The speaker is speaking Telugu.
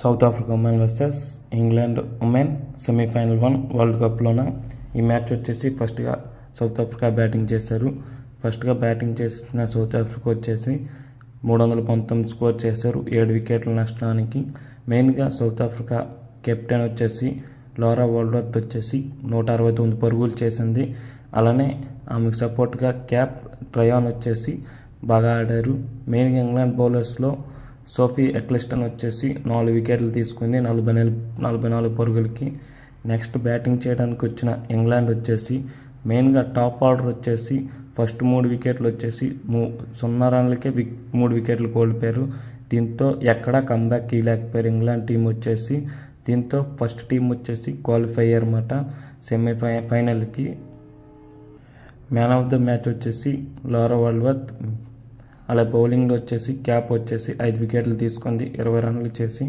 South Africa women versus England women semifinal 1 world కప్లోన ఈ మ్యాచ్ వచ్చేసి ఫస్ట్గా సౌత్ ఆఫ్రికా బ్యాటింగ్ చేశారు. ఫస్ట్గా బ్యాటింగ్ చేసిన సౌత్ ఆఫ్రికా వచ్చేసి 319 స్కోర్ చేశారు 7 వికెట్ల నష్టానికి. మెయిన్గా సౌత్ ఆఫ్రికా కెప్టెన్ వచ్చేసి లారా వోల్వర్త్ వచ్చేసి 169 పరుగులు చేసింది. అలానే ఆమెకు సపోర్ట్గా క్యాప్ ట్రయాన్ వచ్చేసి బాగా ఆడారు. మెయిన్గా ఇంగ్లాండ్ బౌలర్స్లో సోఫీ ఎక్లిస్టన్ వచ్చేసి 4 వికెట్లు తీసుకుంది 44 పరుగులకి. నెక్స్ట్ బ్యాటింగ్ చేయడానికి వచ్చిన ఇంగ్లాండ్ వచ్చేసి మెయిన్గా టాప్ ఆర్డర్ వచ్చేసి ఫస్ట్ 3 వికెట్లు వచ్చేసి 0 రన్లకే 3 వికెట్లు కోల్పోయారు. దీంతో ఎక్కడా కంబ్యాక్ ఇవ్వలేకపోయారు ఇంగ్లాండ్ టీం వచ్చేసి. దీంతో ఫస్ట్ టీం వచ్చేసి క్వాలిఫై అయ్యారన్నమాట సెమీఫైనల్కి. మ్యాన్ ఆఫ్ ద మ్యాచ్ వచ్చేసి లారా వోల్వర్త్. అలా బౌలింగ్లో వచ్చేసి క్యాప్ వచ్చేసి 5 వికెట్లు తీసుకుంది 20 రన్లు చేసి.